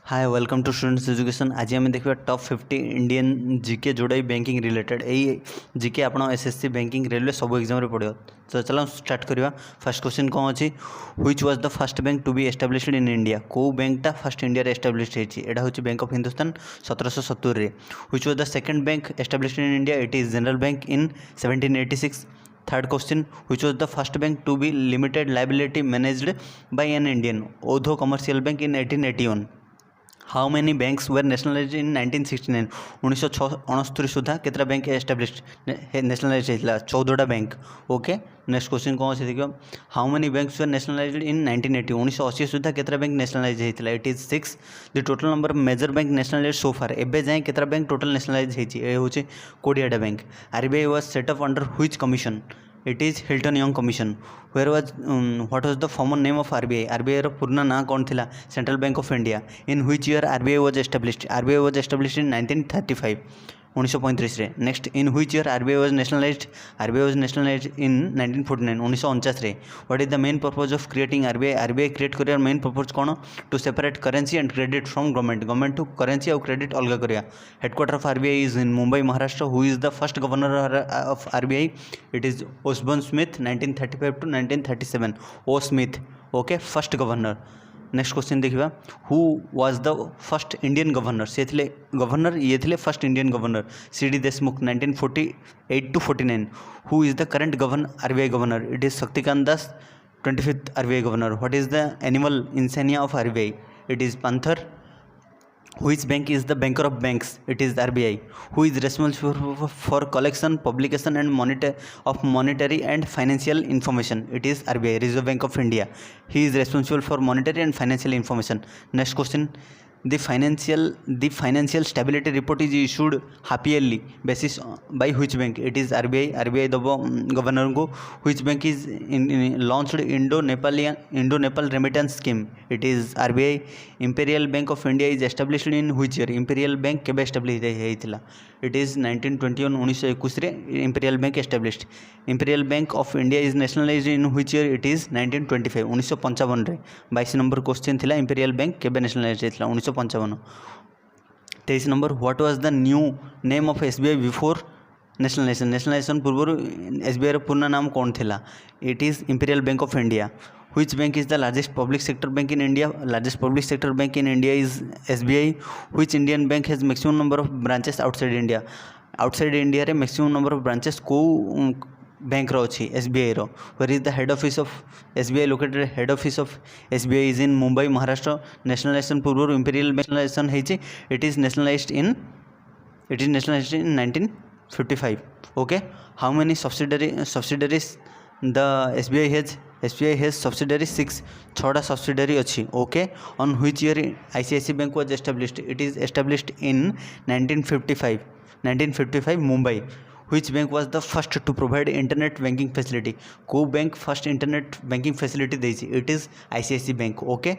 Hi welcome to students education. आज आम देखा टॉप 50 इंडियन जीके जोड़ा बैंकिंग रिलेटेड यही जीके आप एसएससी बैंकिंग रेलवे सब एग्जाम पड़ो। तो चलो स्टार्ट करवा। फर्स्ट क्वेश्चन कौन अच्छी, which was the first bank to be established in India. कौ बैंकटा फर्स्ट इंडिया एस्टाब्लिश्ड होती है, हूँ bank of Hindustan 1770। Which was the second bank established in India, it is general bank in 1786। Third question, which was the first bank to be limited liability managed by an Indian, Oudh commercial bank in 1881। How many banks were nationalise in 1969। 1969 सुधा केतरा bank established nationalise होता 14टा bank. Okay next question कौन अच्छे देखिए, how many banks were nationalised in 1980। 1980 सुधा केतरा bank nationalise होता, it is 6। The total number of major bank nationalise so far, एबे जाए केतरा बैंक टोटल नेशनलाइज होती 20टा bank. RBI was set up under which commission, it is Hilton Young commission. Where was what was the former name of RBI, RBI रो पूर्ण ना कौन थिला, central bank of India. In which year RBI was established, RBI was established in 1935 1935। Next, in which year RBI was nationalised, RBI was nationalised in 1949 1949। What is the main purpose of creating RBI, RBI create कर main purpose कौन, to separate currency and credit from government, government to currency और credit अलग करिया। Headquarter of RBI is in Mumbai Maharashtra. Who is the first governor of RBI, it is Osborne Smith 1935 to 1937। O Smith, okay first governor. Next question देखिए, who was the first Indian governor, से थे governor, ये थे first Indian governor C D Deshmukh 1948 to 49। Who is the current governor RBI governor, it is Shaktikanta Das 25th RBI governor. What is the animal insignia of RBI, it is panther. Which bank is the banker of banks, it is RBI. Who is responsible for collection, publication and monetary and financial information, it is RBI, Reserve Bank of India. He is responsible for monetary and financial information. Next question, the financial stability report is issued half yearly basis by which bank, it is RBI, RBI दबो governor को। which bank is launched Indo-Nepal remittance scheme, it is RBI. Imperial Bank of India is established in which year, Imperial Bank केबे established होइतिला, it is 1921 1921 रे Imperial Bank established. Imperial Bank of India is nationalized in which year, it is 1925 1955 रे। 22 number question थिला, Imperial Bank केबे nationalized होइतिला 1955। 23 number, what was the new name of SBI before nationalisation, nationalisation पूर्व SBI रो पूर्ण नाम कौन थिला, it is imperial bank of India. Which bank is the largest public sector bank in India, largest public sector bank in India is SBI. Which Indian bank has maximum number of branches outside India, outside India रे maximum number of branches को bank रो अछि SBI रो। Where is the head office of SBI located, head office of SBI is in Mumbai Maharashtra. nationalization पूर्व imperial nationalization ହେଇछि, it is nationalized in 1955। okay, how many subsidiaries the SBI has subsidiary 6, 6टा subsidiary अच्छी। okay, on which year ICICI Bank was established, it is established in 1955 Mumbai। which bank was the first to provide internet banking facility, को bank first internet banking facility देछि, it is ICICI Bank। okay,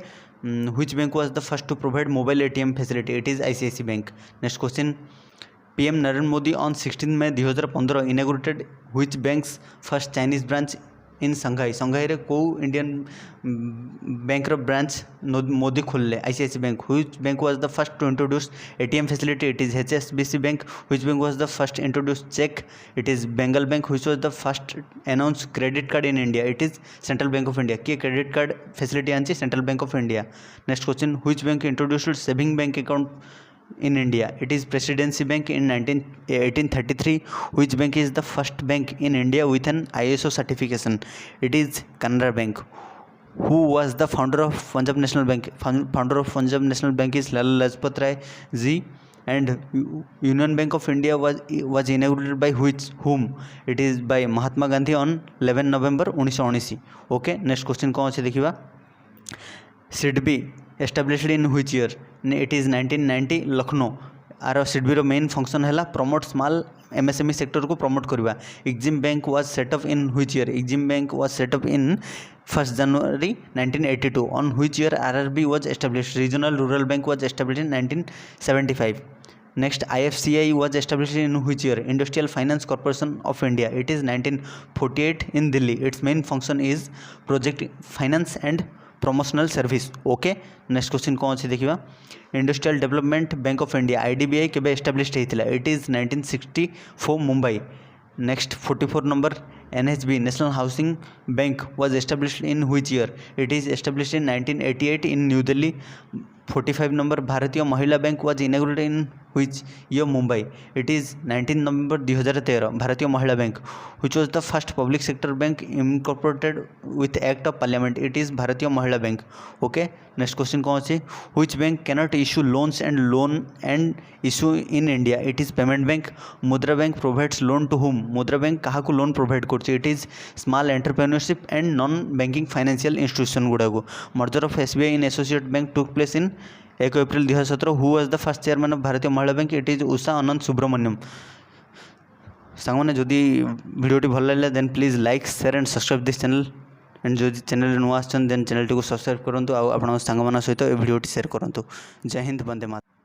which bank was the first to provide mobile ATM facility, it is ICICI Bank। next question, PM Narendra Modi on 16 May 2015 inaugurated which bank's first Chinese branch in Shanghai, Shanghai रे को Indian bank रो branch Modi खोलले ICICI bank. Which bank was the first to introduce ATM facility, it is HSBC bank. Which bank was the first introduce cheque, it is Bengal bank. Which was the first announce credit card in India, it is Central bank of India. किए credit card facility आंची, Central bank of India. Next question, which bank introduced saving bank account in India, it is Presidency Bank in 1833। which bank is the first bank in India with an ISO certification, it is Canara Bank। who was the founder of Punjab National Bank, founder of Punjab National Bank is Lala Lajpat Rai ji। and Union Bank of India was inaugurated by whom, it is by Mahatma Gandhi on 11 November 1979। okay, next question कौन अच्छे देखिबा, SIDBI established in which year, it is 1990 Lucknow. आर SIDBI रो main function है promote small MSME sector को promote करवा। Exim bank was set up in which year, Exim bank was set up in 1 January 1982। On which year RRB was established, regional rural bank was established in 1975। Next, IFCI was established in which year, Industrial Finance Corporation of India, it is 1948 in Delhi। its main function is project finance and promotional service. Okay next question कौन अच्छी देखा industrial development bank of India IDBI केबे established होता है it is 1964 Mumbai. Next 44 number NHB national housing bank was established in which year it is established in 1988 in new Delhi. 45 number भारतीय Mahila bank was inaugurated in which year Mumbai it is 19 नवंबर 2013 भारतीय Mahila bank. Which was the first public sector bank incorporated with act of parliament it is Bharatiya Mahila bank. Okay next question कौन अच्छी which bank cannot issue loans and issue in India it is payment bank. Mudra bank provides loan to whom Mudra bank क्या loan provide कर it is small entrepreneurship and non banking financial institution गुड़ा को। Merger of SBI in associate bank took place in 1 April 2017 who was the first chairman of Bharatiya Mahila bank it is Usha Ananth Subramanian. सांगने जदि वीडियोटी भल लगे then please like share and subscribe this channel and जो channel नुआ आछन देन चैनल को subscribe करूँ आप सांग सहित भिडियोटी शेयर करूँ। जय हिंद वंदे मातरम।